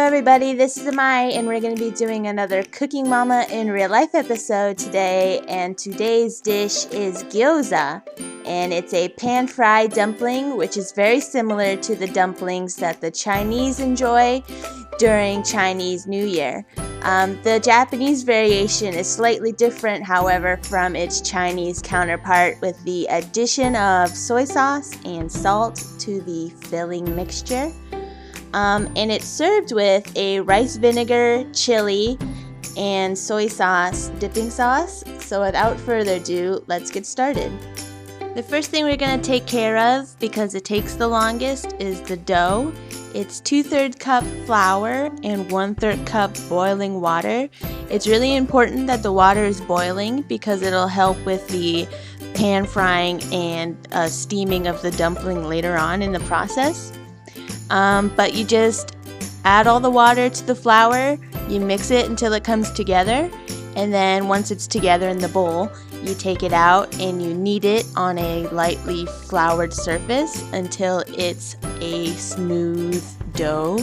everybody, this is Amai and we're going to be doing another Cooking Mama in Real Life episode today, and today's dish is Gyōza, and it's a pan-fried dumpling which is very similar to the dumplings that the Chinese enjoy during Chinese New Year. The Japanese variation is slightly different, however, from its Chinese counterpart, with the addition of soy sauce and salt to the filling mixture. And it's served with a rice vinegar, chili, and soy sauce dipping sauce. So without further ado, let's get started. The first thing we're going to take care of, because it takes the longest, is the dough. It's 2/3 cup flour and 1/3 cup boiling water. It's really important that the water is boiling because it'll help with the pan frying and steaming of the dumpling later on in the process. But you just add all the water to the flour, you mix it until it comes together, and then once it's together in the bowl, you take it out and you knead it on a lightly floured surface until it's a smooth dough.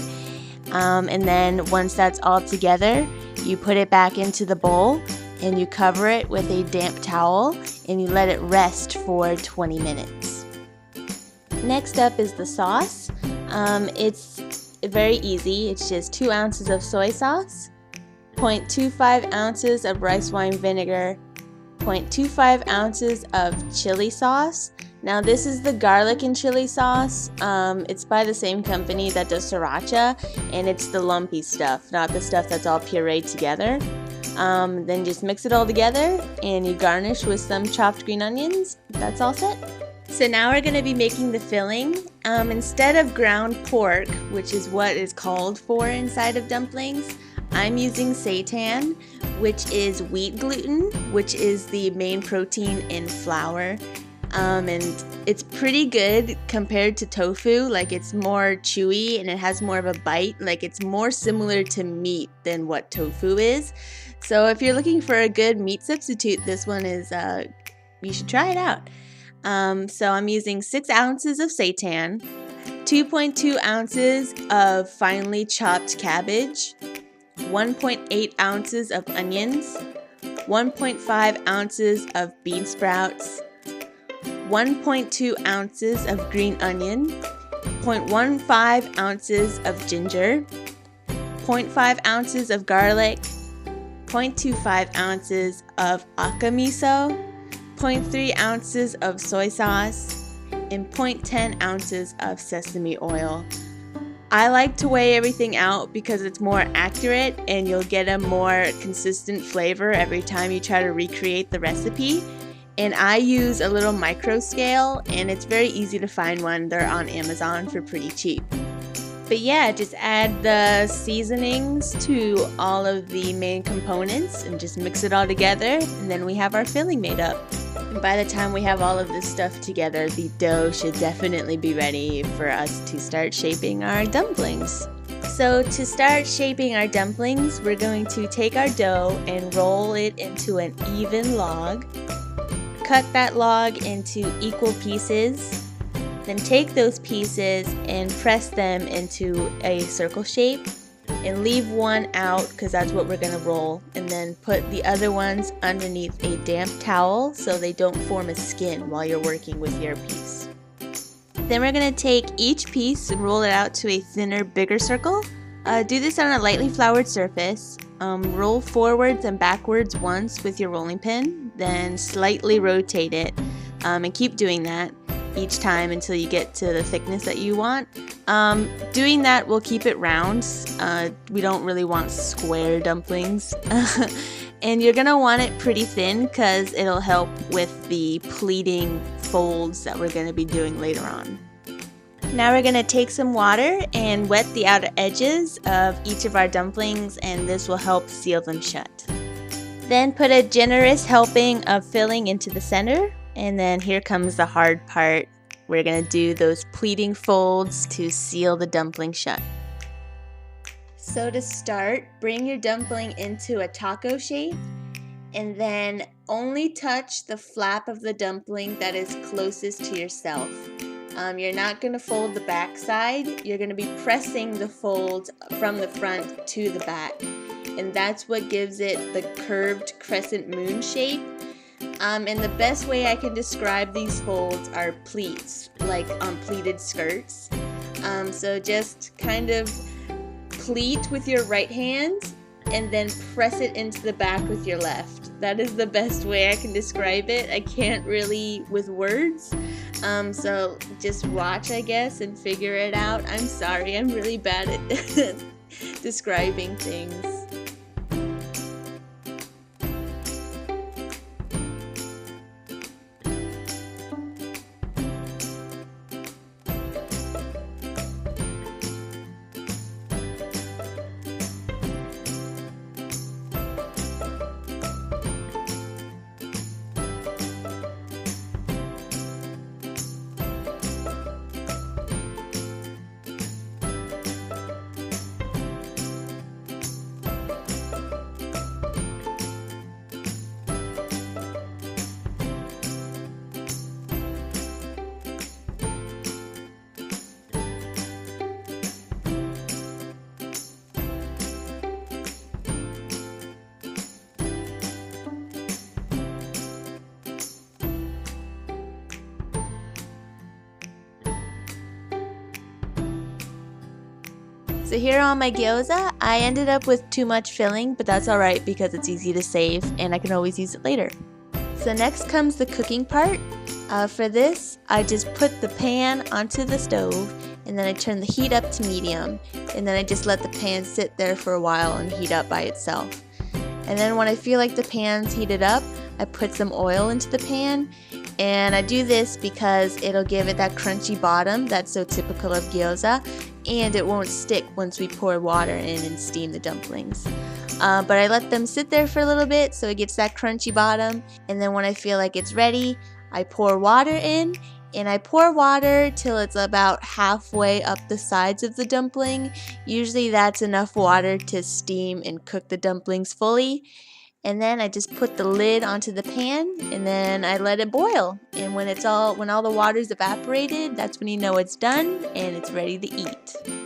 And then once that's all together, you put it back into the bowl and you cover it with a damp towel and you let it rest for 20 minutes. Next up is the sauce. It's very easy. It's just 2 ounces of soy sauce, 0.25 ounces of rice wine vinegar, 0.25 ounces of chili sauce. Now this is the garlic and chili sauce. It's by the same company that does sriracha, and it's the lumpy stuff, not the stuff that's all pureed together. Then just mix it all together and you garnish with some chopped green onions. That's all set. So now we're going to be making the filling. Instead of ground pork, which is what is called for inside of dumplings, I'm using seitan, which is wheat gluten, which is the main protein in flour. And it's pretty good compared to tofu. Like, it's more chewy and it has more of a bite. Like, it's more similar to meat than what tofu is. So if you're looking for a good meat substitute, this one is, you should try it out. So I'm using 6 ounces of seitan, 2.2 ounces of finely chopped cabbage, 1.8 ounces of onions, 1.5 ounces of bean sprouts, 1.2 ounces of green onion, 0.15 ounces of ginger, 0.5 ounces of garlic, 0.25 ounces of aka miso, 0.3 ounces of soy sauce, and 0.10 ounces of sesame oil. I like to weigh everything out because it's more accurate and you'll get a more consistent flavor every time you try to recreate the recipe. And I use a little micro scale, and it's very easy to find one. They're on Amazon for pretty cheap. But yeah, just add the seasonings to all of the main components and just mix it all together, and then we have our filling made up. And by the time we have all of this stuff together, the dough should definitely be ready for us to start shaping our dumplings. So to start shaping our dumplings, we're going to take our dough and roll it into an even log. Cut that log into equal pieces. Then take those pieces and press them into a circle shape and leave one out because that's what we're going to roll, and then put the other ones underneath a damp towel so they don't form a skin while you're working with your piece. Then we're going to take each piece and roll it out to a thinner, bigger circle. Do this on a lightly floured surface. Roll forwards and backwards once with your rolling pin, then slightly rotate it, and keep doing that each time until you get to the thickness that you want. Doing that will keep it round. We don't really want square dumplings. And you're gonna want it pretty thin because it'll help with the pleating folds that we're gonna be doing later on. Now we're gonna take some water and wet the outer edges of each of our dumplings, and this will help seal them shut. Then put a generous helping of filling into the center. And then here comes the hard part. We're going to do those pleating folds to seal the dumpling shut. So to start, bring your dumpling into a taco shape and then only touch the flap of the dumpling that is closest to yourself. You're not going to fold the back side. You're going to be pressing the fold from the front to the back. And that's what gives it the curved crescent moon shape. And the best way I can describe these folds are pleats, like on pleated skirts. So just kind of pleat with your right hand and then press it into the back with your left. That is the best way I can describe it. I can't really with words. So just watch, I guess, and figure it out. I'm sorry, I'm really bad at describing things. So here on my gyoza, I ended up with too much filling, but that's alright because it's easy to save and I can always use it later. So next comes the cooking part. For this, I just put the pan onto the stove and then I turn the heat up to medium, and then I just let the pan sit there for a while and heat up by itself. And then when I feel like the pan's heated up, I put some oil into the pan, and I do this because it'll give it that crunchy bottom that's so typical of gyoza, and it won't stick once we pour water in and steam the dumplings. But I let them sit there for a little bit so it gets that crunchy bottom, and then when I feel like it's ready, I pour water in, and I pour water till it's about halfway up the sides of the dumpling. Usually that's enough water to steam and cook the dumplings fully. And then I just put the lid onto the pan and then I let it boil. And when all the water's evaporated, that's when you know it's done and it's ready to eat.